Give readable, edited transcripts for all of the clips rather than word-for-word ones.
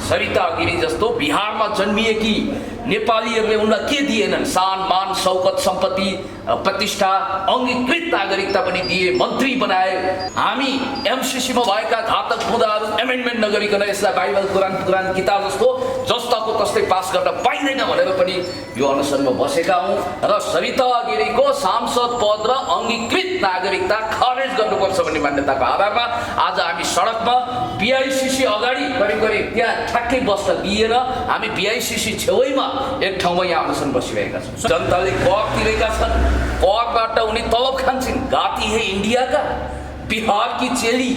सरिता गिरी जस्तो बिहारमा जन्मिएकी नेपालीहरूले उनलाई के दिएनन्? सान मान शौकत सम्पत्ति प्रतिष्ठा अङ्गीकृत नागरिकता पनि दिए, मन्त्री बनाए। हामी एमसीसीमा भएका घातक मुद्दाहरू एमेन्डमेन्ट नगरिकन यसलाई बाइबल कुरान किताब जस्तो जस्ताको तस्तै पास गर्न पाइँदैन भनेर पनि यो अनसनमा बसेका हौँ र सरिता गिरीको सांसद पद र अङ्गीकृत नागरिकता खारेज गर्नुपर्छ भन्ने मान्यताको आधारमा आज हामी सडकमा बीआईसीसी अगाडि करिब त्यहाँ ठ्याक्कै बस्न दिएर हामी बीआईसीसी छेउमा एक ठाउँमा यहाँ अनसन बसिरहेका छौँ। जनताले कर तिरेका छन्, करबाट उनी तलब खान्छन्। गाती हे इन्डियाका बिहार की चेली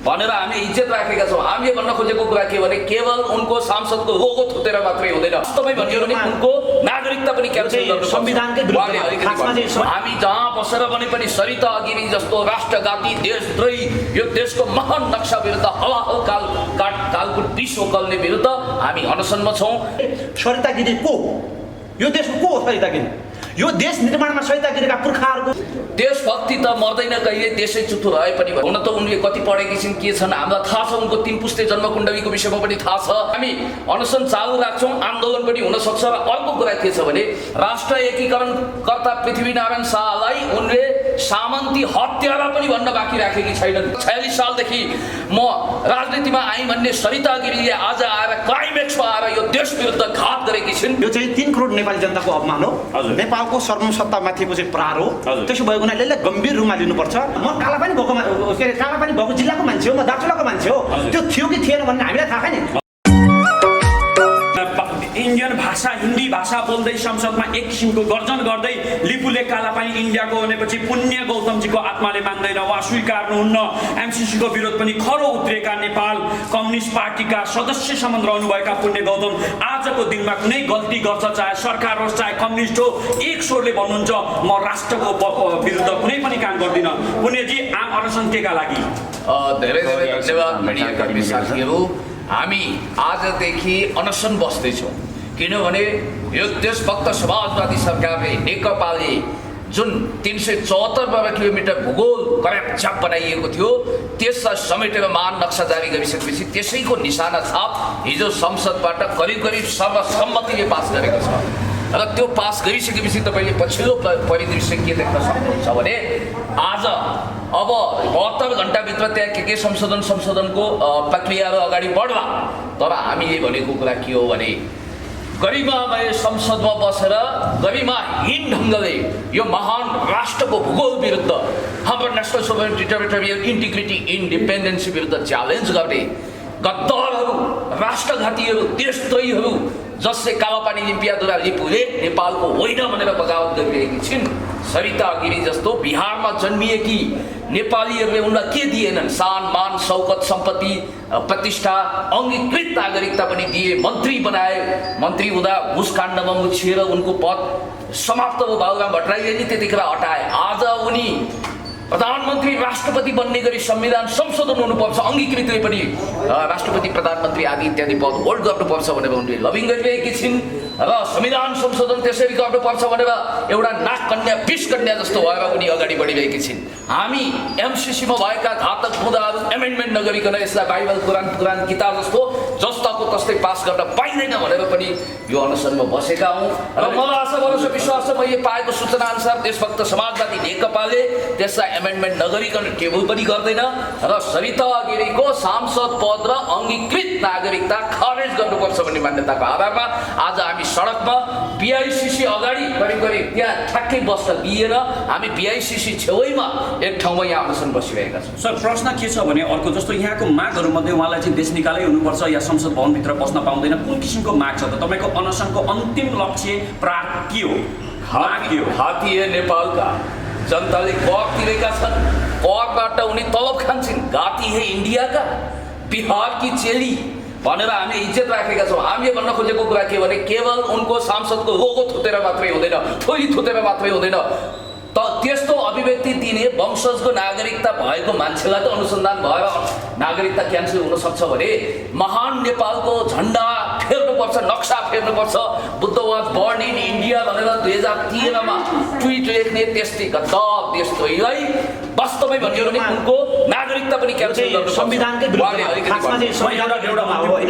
भनेर हामी इज्जत राखेका छौँ। हामीले भन्न खोजेको कुरा के भने केवल उनको सांसदको लोगो थुतेर मात्रै हुँदैन, वास्तवमै भन्यो भने उनको नागरिकता पनि क्यान्सल गर्नु संविधानकै विरुद्ध। हामी जहाँ बसेर भने पनि सरिता गिरी जस्तो राष्ट्रघाती देशद्रोही यो देशको महान नक्सा विरुद्ध हलाहल कालको विष ओकल्ने विरुद्ध हामी अनसनमा छौँ। सरिता गिरी को? यो देशको को हो सरिता गिरी? यो देश निर्माणमा सरिता गिरीका पुर्खाहरूको देशभक्ति त मर्दैन कहिले, देशै चुतो रहे पनि। हुन त उनले कति पढेकी छिन्, के छन् हामीलाई थाहा छ, उनको 3 पुस्ते जन्मकुण्डलीको विषयमा पनि थाहा छ। हामी अनसन चालु राख्छौँ, आन्दोलन पनि हुन सक्छ। र अर्को कुरा के छ भने राष्ट्र एकीकरणकर्ता पृथ्वीनारायण शाहलाई उनले सामन्ती हत्यारा पनि भन्न बाँकी राखेकी छैनन्। 46 सालदेखि म राजनीतिमा आएँ भन्ने सरिता गिरीले आज आएर क्लाइमेक्समा आएर यो देश विरुद्ध घात गरेकी छिन्। यो चाहिँ 3 करोड नेपाली जनताको अपमान हो, नेपालको सर्वसत्तामाथिको चाहिँ प्रहार हो। त्यसो भएको हुनाले यसलाई गम्भीर रूपमा लिनुपर्छ। म कालापानी भएको जिल्लाको मान्छे हो, म दार्चुलाको मान्छे हो। त्यो थियो कि थिएन भन्ने हामीलाई थाहा छैन। इन्डियन भाषा हिन्दी भाषा बोल्दै संसदमा एक किसिमको गर्जन गर्दै लिपुले कालापानी इन्डियाको भनेपछि पुण्य गौतमजीको आत्माले मान्दैन वा स्वीकार्नुहुन्न। एमसीसीको विरोध पनि खरो उत्रेका नेपाल कम्युनिस्ट पार्टीका सदस्यसम्म रहनुभएका पुण्य गौतम आजको दिनमा कुनै गल्ती गर्छ, चाहे सरकार होस् चाहे कम्युनिस्ट हो, एक स्वरले भन्नुहुन्छ म राष्ट्रको विरुद्ध कुनै पनि काम गर्दिनँ। पुण्यजी आम अनसन केका लागि धेरै धेरै धन्यवाद मिडियाकर्मी साथीहरू। हामी आजदेखि अनसन बस्दैछौँ किनभने यो देशभक्त समाजवादी सरकारले नेकपाले जुन 374 वर्ग किलोमिटर भूगोल करेक्ट बनाइएको थियो त्यसलाई समेटेर महान नक्सा जारी गरिसकेपछि त्यसैको निशाना छाप हिजो संसदबाट करिब सर्वसम्मतिले पास गरेको छ। र त्यो पास गरिसकेपछि तपाईँले पछिल्लो परिदृश्य के देख्न सक्नुहुन्छ भने आज अब 72 घण्टाभित्र त्यहाँ के संशोधनको प्रक्रियाहरू अगाडि बढ्ला। तर हामीले भनेको कुरा के हो भने गरिमामय संसदमा बसेर गरिमाहीन ढङ्गले यो महान राष्ट्रको भूगोल विरुद्ध हाम्रो national sovereignty territorial integrity independency विरुद्ध च्यालेन्ज गर्ने गद्दारहरू, राष्ट्रघातीहरू, देशद्रोहीहरू जसले कालापानी लिम्पियाद्वारा लिपुले नेपालको होइन भनेर बगावत गरिरहेकी छिन्। सरिता गिरी जस्तो बिहारमा जन्मिएकी नेपालीहरूले उनलाई के दिएनन्? सान मान शौकत सम्पत्ति प्रतिष्ठा अङ्गीकृत नागरिकता पनि दिए, मन्त्री बनाए। मन्त्री हुँदा घुसकाण्डमा मुछिएर उनको पद समाप्त भयो। बाबुराम भट्टराईले नि त्यतिखेर हटाए। आज उनी प्रधानमन्त्री राष्ट्रपति बन्ने गरी संविधान संशोधन हुनुपर्छ, अङ्गीकृतले पनि राष्ट्रपति प्रधानमन्त्री आदि इत्यादि पद होल्ड गर्नुपर्छ भनेर उनले लबिङ गरिरहेकी छिन्। र संविधान संशोधन त्यसरी गर्नुपर्छ भनेर एउटा नाग कन्या विष कन्या जस्तो भएर उनी अगाडि बढिरहेकी छिन्। हामी एमसीसीमा भएका घातक मुद्दाहरू एमेन्डमेन्ट नगरिकन यसलाई बाइबल कुरान किताब जस्तो जस्ताको तस्तै पास गर्न पाइँदैन भनेर पनि यो अनसनमा बसेका हौँ। र मलाई आशा भरोसा विश्वास छ मैले पाएको सूचना अनुसार देशभक्त समाजवादी नेकपाले त्यसलाई एमेन्डमेन्ट नगरिकन टेबल पनि गर्दैन र सरिता गिरीको सांसद पद र अङ्गीकृत नागरिकता खारेज गर्नुपर्छ भन्ने मान्यताको आधारमा आज हामी सडकमा बीआईसीसी अगाडि करिब त्यहाँ ठ्याक्कै बस्न दिएर हामी बीआईसीसी छेउमा एक ठाउँमा यहाँ अनसन बसिरहेका छौँ। सर प्रश्न के छ भने अर्को जस्तो यहाँको मागहरूमध्ये उहाँलाई चाहिँ देश निकालै हुनुपर्छ या संसद भवनभित्र बस्न पाउँदैन, कुन किसिमको माग छ त? तपाईँको अनसनको अन्तिम लक्ष्य प्राग के हो? हाती हे नेपालका जनताले कर तिरेका छन्, करबाट उनी तलब खान्छन्। गाती हे इन्डियाका बिहार की चेली भनेर हामीले इज्जत राखेका छौँ। हामीले भन्न खोजेको कुरा के भने केवल उनको सांसदको लोगो थुतेर मात्रै हुँदैन, थोली थुतेर मात्रै हुँदैन। त्यस्तो अभिव्यक्ति दिने वंशजको नागरिकता भएको मान्छेलाई त अनुसन्धान भएर नागरिकता क्यान्सल हुन सक्छ भने महान नेपालको झन्डा फेर्नुपर्छ, नक्सा फेर्नुपर्छ। Buddha was born in India भनेर 2013 मा ट्विट लेख्ने त्यस्तै गद्दार देशद्रोहीलाई वास्तवमै भन्यो भने उनको नागरिकता पनि क्यान्सल गर्नु संविधानकै विरुद्ध खासमा चाहिँ संविधान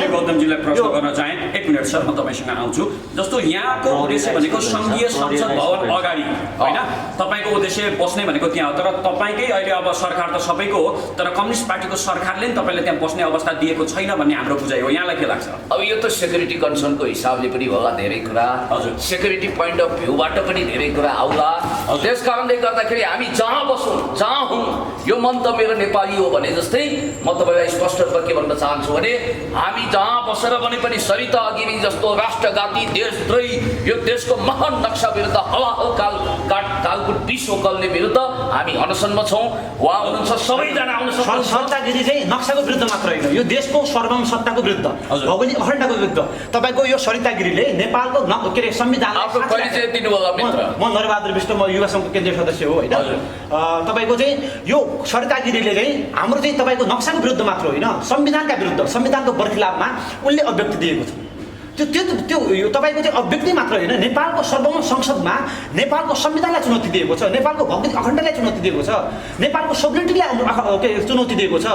गौतमजीलाई प्रश्न गर्न चाहे। 1 मिनट सर, म तपाईसँग आउँछु। जस्तो यहाँको उद्देश्य भनेको संघीय संसद भवन अगाडि होइन, तपाईँको उद्देश्य बस्ने भनेको त्यहाँ हो। तर तपाईँकै अहिले अब सरकार त सबैको हो, तर कम्युनिस्ट पार्टीको सरकारले नि तपाईँलाई त्यहाँ बस्ने अवस्था दिएको छैन भन्ने हाम्रो बुझाइ हो। यहाँलाई के लाग्छ? अब यो त सेक्युरिटी कन्सर्नको हिसाबले पनि होला, धेरै कुरा सेक्युरिटी पोइन्ट अफ भ्यूबाट पनि धेरै कुरा आउला। त्यस कारणले गर्दाखेरि हामी जहाँ बसौँ जहाँ हौँ, यो मन त मेरो नेपाली हो भने जस्तै म तपाईँलाई स्पष्ट रूपमा के भन्न चाहन्छु भने हामी जहाँ बसेर भने पनि सरिता अघिमी जस्तो राष्ट्रघाती देशद्रोही यो देशको महान नक्सा विरुद्ध हलाहल कालको विश्व कल्ने विरुद्ध हामी अनसनमा छौँ। उहाँ हुनुहुन्छ सबैजना आउन सक्नुहुन्छ। सत्तागिरी चाहिँ नक्साको विरुद्ध मात्र होइन, यो देशको सर्वम सत्ताको विरुद्ध, भौगोलिक अखण्डताको विरुद्ध। तपाईँको यो सरितागिरीले नेपालको के अरे संविधानलाई परिचय दिनु होला मित्र। म नरबहादुर विष्ट, म युवा सङ्घको केन्द्रीय सदस्य हो होइन। तपाईँको चाहिँ यो सरितागिरीले चाहिँ हाम्रो चाहिँ तपाईँको नक्साको विरुद्ध मात्र होइन, संविधानका विरुद्ध, संविधानको बर्खिलाफमा उनले अभिव्यक्ति दिएको छ। त्यो तपाईँको चाहिँ अभिव्यक्ति मात्र होइन, नेपालको सर्वोच्च संसदमा नेपालको संविधानलाई चुनौती दिएको छ, नेपालको भौगोलिक अखण्डतालाई चुनौती दिएको छ, नेपालको सोभरेनिटीलाई चुनौती दिएको छ।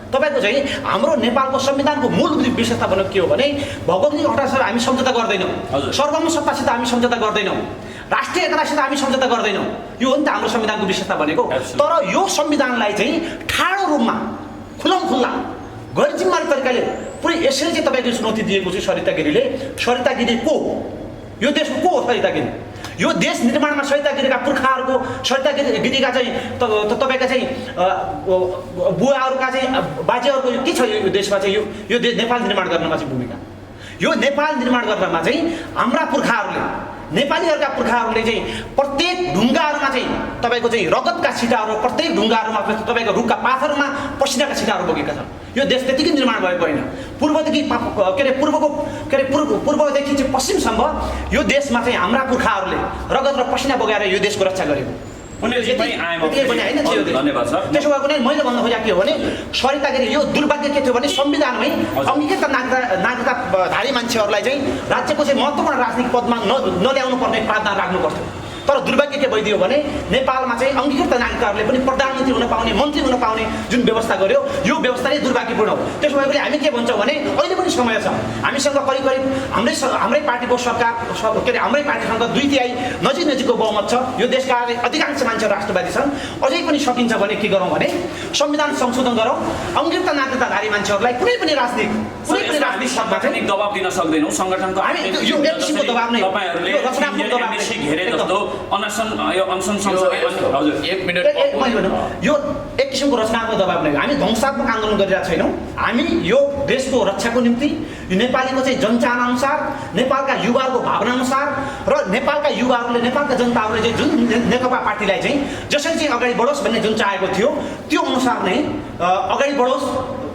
तपाईँको चाहिँ हाम्रो नेपालको संविधानको मूल विशेषता भनेको के हो भने भौगोलिक अखण्डतासँग हामी सम्झौता गर्दैनौँ, सर्वोच्च सत्तासित हामी सम्झौता गर्दैनौँ, राष्ट्रिय एकतासित हामी सम्झौता गर्दैनौँ। यो हो नि त हाम्रो संविधानको विशेषता भनेको। तर यो संविधानलाई चाहिँ ठाडो रूपमा खुल्ला गैर जिम्मेवारी तरिकाले पुरै यसरी चाहिँ तपाईँको चुनौती दिएको छ सरितागिरीले। सरितागिरी को? यो देशको को हो सरितागिरी? यो देश निर्माणमा सरितागिरीका पुर्खाहरूको, सरितागिरीका चाहिँ तपाईँका चाहिँ बुवाहरूका चाहिँ बाजेहरूको के छ यो देशमा चाहिँ यो देश नेपाल निर्माण गर्नमा चाहिँ भूमिका? यो नेपाल निर्माण गर्नमा चाहिँ हाम्रा पुर्खाहरूले, नेपालीहरूका पुर्खाहरूले चाहिँ प्रत्येक ढुङ्गाहरूमा चाहिँ तपाईँको चाहिँ रगतका छिटाहरू, प्रत्येक ढुङ्गाहरूमा तपाईँको रुखका पाथरमा पसिनाका छिटाहरू बोकेका छन्। यो देश त्यतिकै निर्माण भएको होइन। पूर्वदेखि पूर्वदेखि चाहिँ पश्चिमसम्म यो देशमा चाहिँ हाम्रा पुर्खाहरूले रगत र पसिना बगाएर यो देशको रक्षा गरेको। धन्यवाद सर। त्यसो भए पनि मैले भन्नु खोजेको के हो भने सरितागिरी यो दुर्भाग्य के थियो भने संविधानमै अङ्गीकृत नागरिकताधारी मान्छेहरूलाई चाहिँ राज्यको चाहिँ महत्त्वपूर्ण राजनीतिक पदमा नल्याउनु पर्ने प्रावधान राख्नु पर्थ्यो। तर दुर्भाग्य के भइदियो भने नेपालमा चाहिँ अङ्गीकृत नागरिकहरूले पनि प्रधानमन्त्री हुन पाउने, मन्त्री हुन पाउने जुन व्यवस्था गर्यो, यो व्यवस्था नै दुर्भाग्यपूर्ण हो। त्यसो भए पनि हामी के भन्छौँ भने अहिले पनि समय छ, हामीसँग करिब हाम्रै पार्टीको सरकार के अरे हाम्रै पार्टीसँग 2/3 नजिकको बहुमत छ। यो देशका अधिकांश मान्छेहरू राष्ट्रवादी छन्। अझै पनि सकिन्छ भने के गरौँ भने संविधान संशोधन गरौँ, अङ्गीकृत नागरिकताधारी मान्छेहरूलाई कुनै पनि राजनीतिक पदमा चाहिँ दबाब दिन सक्दैनौँ। सङ्गठनको हामी यो एक किसिमको दबाब नै हो, तपाईँहरूले रचनात्मक दबाब घेरे जस्तो अनसन हजुर 1 मिनट यो एक किसिमको रचनात्मक दबाब नै हो। हामी ध्वंसात्मक आन्दोलन गरिरहेका छैनौँ। हामी यो देशको रक्षाको निम्ति नेपालीको चाहिँ जनचाहना अनुसार, नेपालका युवाहरूको भावना अनुसार र नेपालका युवाहरूले, नेपालका जनताहरूले चाहिँ जुन नेकपा पार्टीलाई चाहिँ जसरी चाहिँ अगाडि बढोस् भन्ने जुन चाहेको थियो त्यो अनुसार नै अगाडि बढोस्,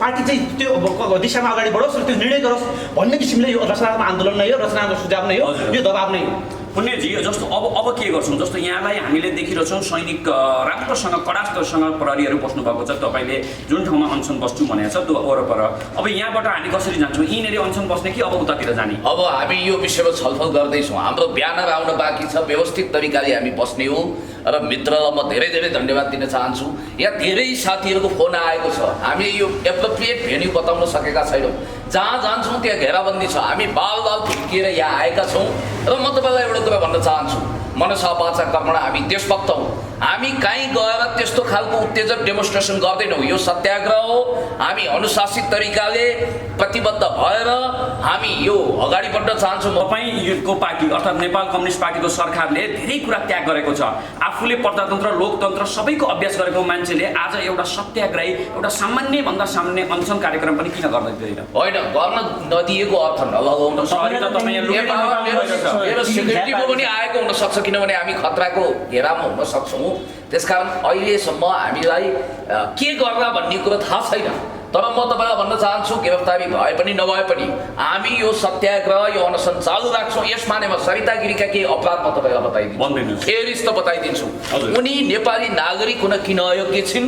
पार्टी चाहिँ त्यो दिशामा अगाडि बढोस् र त्यो निर्णय गरोस् भन्ने किसिमले यो रचनात्मक आन्दोलन नै हो, रचनात्मक सुझाव नै हो, यो दबाब नै हो। पुण्यजी जस्तो अब के गर्छौँ? जस्तो यहाँलाई हामीले देखिरहेछौँ सैनिक राम्रोसँग कडास्तरसँग प्रहरीहरू बस्नुभएको छ, तपाईँले जुन ठाउँमा अनसन बस्छु भनेको छ त्यो वरपर। अब यहाँबाट हामी कसरी जान्छौँ? यिनीहरू अनसन बस्ने कि अब उतातिर जाने? अब हामी यो विषयमा छलफल गर्दैछौँ। हाम्रो ब्यानर आउन बाँकी छ, व्यवस्थित तरिकाले हामी बस्ने हो। र मित्रलाई म धेरै धन्यवाद दिन चाहन्छु। यहाँ धेरै साथीहरूको फोन आएको छ, हामीले यो एप्रोप्रिएट भेन्यू बताउन सकेका छैनौँ। जहाँ जान्छौँ त्यहाँ घेराबन्दी छ। हामी बाल फुर्किएर यहाँ आएका छौँ र म तपाईँलाई एउटा कुरा भन्न चाहन्छु, मनसा वाचा कर्मणा हामी देशभक्त हौँ। हामी कहीँ गएर त्यस्तो खालको उत्तेजक डेमोन्स्ट्रेसन गर्दैनौँ। यो सत्याग्रह हो। हामी अनुशासित तरिकाले प्रतिबद्ध भएर हामी यो अगाडि बढ्न चाहन्छौँ। तपाईँको पार्टी अर्थात् नेपाल कम्युनिस्ट पार्टीको सरकारले धेरै कुरा त्याग गरेको छ। आफूले प्रजातन्त्र, लोकतन्त्र सबैको अभ्यास गरेको मान्छेले आज एउटा सत्याग्रही, एउटा सामान्यभन्दा सामान्य अनसन कार्यक्रम पनि किन गर्दैन? होइन, गर्न नदिएको अर्थ नलगाउन सेक्युरिटीको पनि आएको हुनसक्छ, किनभने हामी खतराको घेरामा हुन सक्छौँ। त्यसकारण अहिलेसम्म हामीलाई के गर्ला भन्ने कुरो थाहा छैन। तर म तपाईँलाई भन्न चाहन्छु, गिरफ्तारी भए पनि नभए पनि हामी यो सत्याग्रह, यो अनसन चालु राख्छौँ। यसमा सरितागिरीका केही अपराध म तपाईँलाई बताइदिन्छु, फेरि त बताइदिन्छु। उनी नेपाली नागरिक हुन किन अयोग्य छिन्,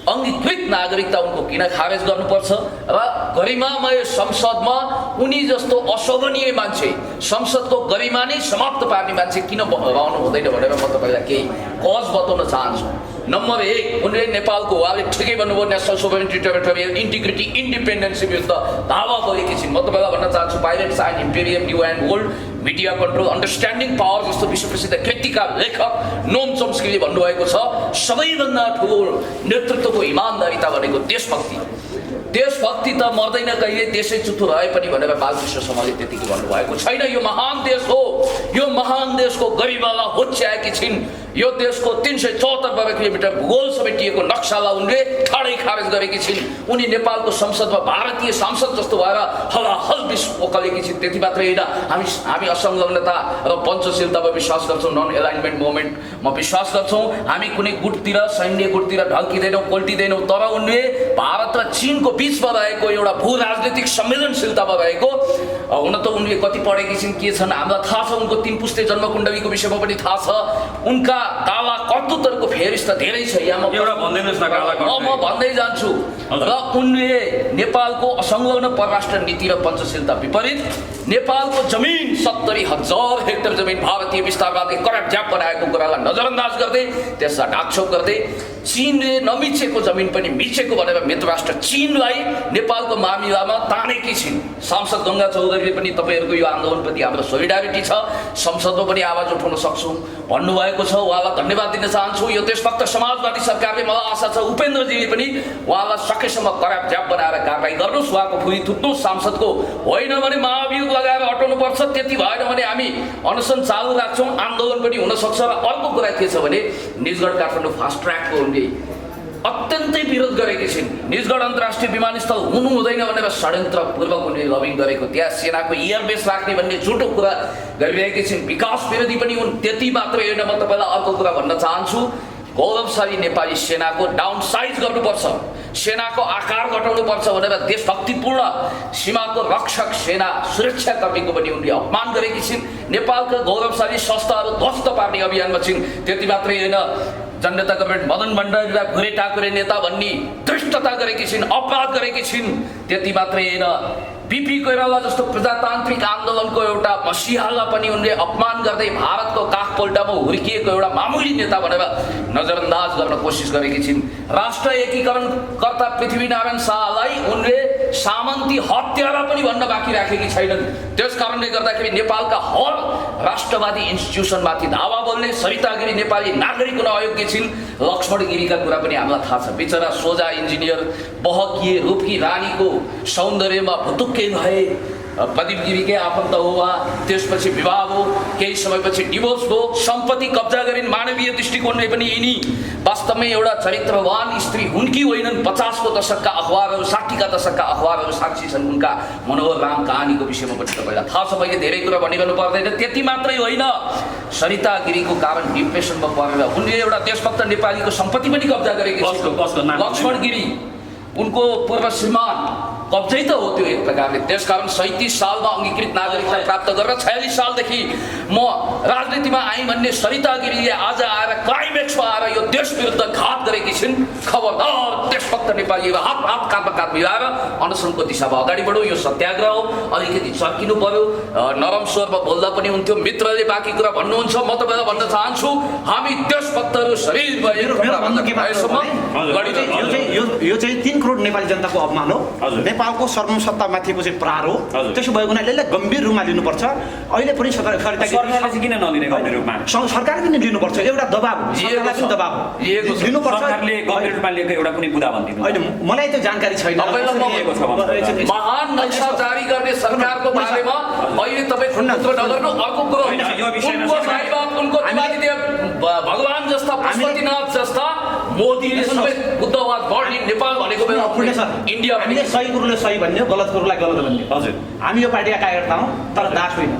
अङ्गीकृत नागरिकता उनको किन खारेज गर्नुपर्छ र गरिमामय संसदमा उनी जस्तो अशोभनीय मान्छे, संसदको गरिमा नै समाप्त पार्ने मान्छे किन रहनु हुँदैन भनेर म तपाईँलाई केही कज बताउन चाहन्छु। नम्बर 1 उनले नेपालको उहाँले ठिकै भन्नुभयो national sovereignty territorial integrity independence विरुद्ध दावा गरेकी छिन्। म तपाईँलाई भन्न चाहन्छु pirates and imperium new and world media control understanding power जस्तो विश्वप्रसिद्ध कृतिका लेखक नोम चोम्स्कीले भन्नुभएको छ सबैभन्दा ठुलो नेतृत्वको इमान्दारिता भनेको देशभक्ति। देशभक्ति त मर्दैन कहिले, देशै चुतो रहे पनि भनेर बालकृष्ण समले त्यतिकै भन्नुभएको छैन। यो महान देश हो, यो महान देशको गरिबाला होच्याएकी छिन्। यो देशको 374 वर्ग किलोमिटर भूगोल समेटिएको नक्सालाई उनले ठाडै खारेज गरेकी छिन्। उनी नेपालको संसदमा भारतीय सांसद जस्तो भएर हलाहल विष ओकलेकी छिन्। त्यति मात्रै होइन, हामी असंलग्नता र पञ्चशीलतामा विश्वास गर्छौँ, नन एलाइनमेन्ट मुभमेन्टमा विश्वास गर्छौँ। हामी कुनै गुटतिर सैन्य गुटतिर ढल्किँदैनौँ, पल्टिँदैनौँ। तर उनले भारत र चीनको बीचमा रहेको एउटा भू राजनीतिक संवेदनशीलतामा रहेको हुन त उनले कति पढेकी छिन्, के छन् हामीलाई थाहा छ। उनको 3 पुस्ते जन्मकुण्डलीको विषयमा पनि थाहा छ। उनका काला कर्तुत्वहरूको फेरिस त धेरै छ। यहाँ एउटा भन्दैनस् न काला कर्तुत्व। म भन्दै जान्छु। र उनले नेपालको असंलग्न परराष्ट्र नीति र पञ्चशीलता विपरीत नेपालको जमिन 70,000 हेक्टर जमिन भारतीय विस्तारवादले करापझ्याप बनाएको कुरालाई नजरअन्दाज गर्दै त्यसलाई ढाकछोप गर्दै चीनले नमिचेको जमिन पनि मिचेको भनेर मित्र राष्ट्र चीनलाई नेपालको मामिलामा तानेकी छिन्। सांसद गङ्गा चौधरीले पनि तपाईँहरूको यो आन्दोलनप्रति हाम्रो सोलिडारिटी छ, संसदमा पनि आवाज उठाउन सक्छौँ भन्नुभएको छ। उहाँलाई धन्यवाद दिन चाहन्छु। यो देशभक्त समाजवादी सरकारले मलाई आशा छ उपेन्द्रजीले पनि उहाँलाई सकेसम्म करापझ्याप बनाएर कारबाही गर्नुहोस्, उहाँको फुरी थुत्नुहोस् सांसदको। होइन भने महाभियोग लगाएर हटाउनुपर्छ। त्यति भएन भने हामी अनसन चालु राख्छौँ, आन्दोलन पनि हुनसक्छ। र अर्को कुरा के छ भने निजगढ काठमाडौँ फास्ट ट्र्याकको उनले अत्यन्तै विरोध गरेकी छिन्। निजगढ अन्तर्राष्ट्रिय विमानस्थल हुनु हुँदैन भनेर षड्यन्त्रपूर्वक उनले लबिङ गरेको, त्यहाँ सेनाको एयरबेस राख्ने भन्ने झुटो कुरा गरिरहेकी छिन्। विकास विरोधी पनि हुन्। त्यति मात्रै होइन, म तपाईँलाई अर्को कुरा भन्न चाहन्छु। गौरवशाली नेपाली सेनाको डाउन साइज गर्नुपर्छ, सेनाको आकार घटाउनुपर्छ भनेर देशभक्तिपूर्ण सीमाको रक्षक सेना सुरक्षाकर्मीको पनि उनले अपमान गरेकी छिन्। नेपालका गौरवशाली संस्थाहरू ध्वस्त पार्ने अभियानमा छिन्। त्यति मात्रै होइन, जनता गभर्मेन्ट मदन भण्डारीलाई भुरे टाकुरे नेता भन्ने धृष्टता गरेकी छिन्, अपराध गरेकी छिन्। त्यति मात्रै होइन, बिपी कोइराला जस्तो प्रजातान्त्रिक आन्दोलनको एउटा मसिहालाई पनि उनले अपमान गर्दै भारतको काखपोल्टामा हुर्किएको एउटा मामुली नेता भनेर नजरअन्दाज गर्न कोसिस गरेकी छिन्। राष्ट्र एकीकरणकर्ता पृथ्वीनारायण शाहलाई उनले सामन्ती हत्यारा पनि भन्न बाँकी राखेकी छैनन्। त्यस कारणले गर्दाखेरि नेपालका हर राष्ट्रवादी इन्स्टिट्युसनमाथि धावा बोल्ने सरिता गिरी नेपाली नागरिक हुन अयोग्य छिन्। लक्ष्मण गिरीका कुरा पनि हामीलाई थाहा छ। बिचरा सोझा इन्जिनियर बहकिए रूपकी रानीको सौन्दर्यमा भुतुक्कै भए। प्रदीप गिरीकै आफन्त हो वा, त्यसपछि विवाह हो, केही समयपछि डिभोर्स हो, सम्पत्ति कब्जा गरिन्। मानवीय दृष्टिकोणले पनि यिनी वास्तवमै एउटा चरित्रवान स्त्री हुन् कि होइनन्। 50 को दशकका अखबारहरू, 60 का दशकका अखबारहरू साक्षी छन् उनका मनोहर राम कहानीको विषयमा पनि तपाईँलाई थाहा छ। मैले धेरै कुरा भनिरहनु पर्दैन। त्यति मात्रै होइन, सरिता गिरीको कारण डिप्रेसनमा परेर उनले एउटा देशभक्त नेपालीको सम्पत्ति पनि कब्जा गरेकी छिन्। लक्ष्मण गिरी उनको पूर्व श्रीमान कब्जै त हो त्यो एक प्रकारले। त्यसकारण 37 सालमा अङ्गीकृत नागरिकता प्राप्त गरेर 46 सालदेखि म राजनीतिमा आएँ भन्ने सरिता गिरीले आज आएर क्लाइमेक्समा आएर यो देश विरुद्ध घात गरेकी छिन्। खबरदार, देशभक्त नेपालीहरू हात काँधमा मिलाएर अनसनको दिशामा अगाडि बढौँ। यो सत्याग्रह हो, अलिकति चर्किनु पर्यो। नरम स्वरमा बोल्दा पनि हुन्थ्यो। मित्रले बाँकी कुरा भन्नुहुन्छ, म तपाईँलाई भन्न चाहन्छु हामी देशभक्तहरू शरीरभरि यो चाहिँ 3 करोड नेपाली जनताको अपमान हो। नेपालको सर्वसत्तामाथिको चाहिँ प्रहार हो। त्यसो भएको हुनाले यसलाई गम्भीर रूपमा लिनुपर्छ। अहिले पनि सरकारले किन नलिने गम्भीर रूपमा? सरकारले पनि लिनुपर्छ। एउटा दबाब हो, सरकारलाई पनि दबाब लिनुपर्छ। सरकारले गम्भीर रूपमा लिएको एउटा कुनै बुदा भन्दिनु होइन, मलाई त्यो जानकारी छैन। महान नक्सा जारी गर्ने सरकारको बारेमा अहिले तपाईँ खुन्नत्र नगर्नु। अर्को कुरो, उनको साईबाब, उनको दिवालीदेव भगवान जस्ता, पशुपतिनाथ जस्ता मोदीले सबै बुद्धवाद बढ्ने नेपाल भनेको बेला इन्डिया हामीले सही कुरोले सही भन्ने, गलत कुरोलाई गलत भन्ने। हजुर, हामी यो पार्टीका कार्यकर्ता हौँ, तर दास होइन।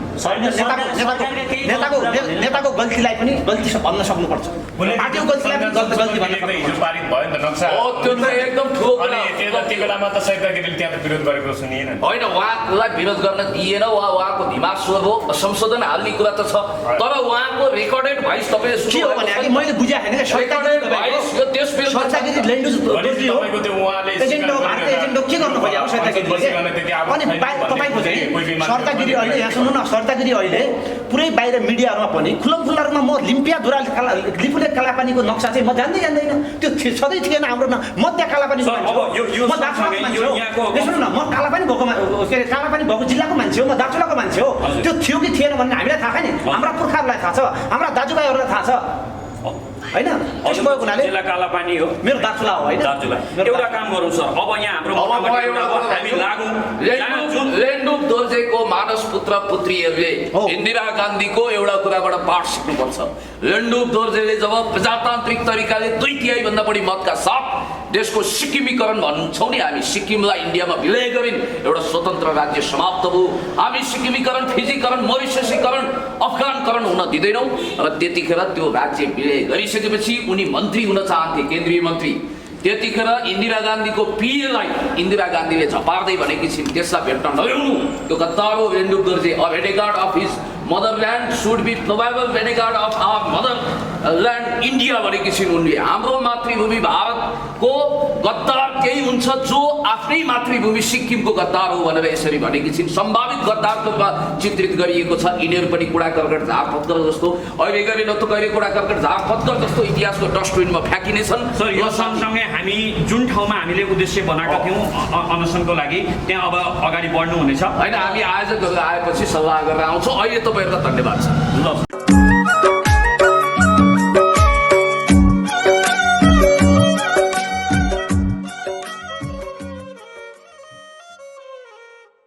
नेताको गल्तीलाई पनि गल्ती भन्न सक्नुपर्छ। पार्टीको गल्तीलाई पनि गल्ती भन्न सक्नुपर्छ। एकदम ठुलो कुरा। त्यो बेलामा त सरिता गिरीले त्यहाँ त विरोध गरेको सुनिएन। होइन, उहाँलाई विरोध गर्न दिएन। उहाँको दिमाग स्वर हो, संशोधन हाल्ने कुरा त छ। तर उहाँको रेकर्डेड भोइस तपाईँले के हो भने मैले बुझाएँ होइन। रेकर्डेड भोइस यो त्यस विरुद्ध सर्दागिरी ल्यान्ड दोर्जी हो तपाईँको त्यो उहाँले एजेन्ट हो भारतीय एजेन्ट हो के गर्नु खोज्यो अब सर्दागिरीले अनि तपाईँको चाहिँ सर्दागिरी अहिले यहाँ सुन्नु न सर्दागिरी अहिले पुरै बाहिर मिडियाहरूमा पनि खुल्ला रूपमा म लिम्पिया लिपुले कालापानीको नक्सा चाहिँ म जान्दैन त्यो सधैँ थिएन हाम्रो न म त्यहाँ कालापानी म दार्चुलाको मान्छे हो सुन्नु न म कालापानी भएको के अरे कालापानी भएको जिल्लाको मान्छे हो म दार्चुलाको मान्छे हो त्यो थियो कि थिएन भन्ने हामीलाई थाहा छैन हाम्रा पुर्खाहरूलाई थाहा छ हाम्रा दाजुभाइहरूलाई थाहा छ होइन त्यसो भएको हुनाले जिल्ला कालापानी हो मेरो दार्चुला हो होइन दार्चुला एउटा काम गरौँ सर अब यहाँ हाम्रो हामी लागौँ लेन्डुप दोर्जेको मानस पुत्र पुत्रीहरूले इन्दिरा गान्धीको एउटा कुराबाट पाठ सिक्नुपर्छ। लेन्डुप दोर्जेले जब प्रजातान्त्रिक तरिकाले 2/3 भन्दा बढी मतका साथ देशको सिक्किमीकरण भन्छौँ नि हामी सिक्किमलाई इन्डियामा विलय गरिन् एउटा स्वतन्त्र राज्य समाप्त भयो हामी सिक्किमीकरण फिजीकरण मोरिससीकरण अफगानकरण हुन दिँदैनौँ र त्यतिखेर त्यो राज्य विलय गरिसकेपछि उनी मन्त्री हुन चाहन्थे केन्द्रीय मन्त्री त्यतिखेर इन्दिरा गान्धीको पिएलाई इन्दिरा गान्धीले झपार्दै भनेकी छिन् त्यसलाई भेट्न नल्याउनु त्यो गद्दार हो Lhendup Dorjee a renegade of his motherland should be probable renegade of our motherland India भनेकी छिन् उनले हाम्रो मातृभूमि भारतको गद्दार केही हुन्छ जो आफ्नै मातृभूमि सिक्किमको गद्दार हो भनेर यसरी भनेकी छिन् सम्भावित गद्दारको रूपमा चित्रित गरिएको छ यिनीहरू पनि कुडा कर्कट झारपत्कर जस्तो अहिले गरी न त कहिले कुडा कर्कट झारपत्कर जस्तो इतिहासको डस्टबिनमा फ्याँकिनेछन्। यो सँगसँगै हामी जुन ठाउँमा हामीले उद्देश्य बनाएका थियौँ अनसनको लागि त्यहाँ अब अगाडि बढ्नु हुनेछ होइन हामी आयोजकहरू आएपछि सल्लाह गरेर आउँछौँ अहिले तपाईँहरूलाई धन्यवाद छ। ल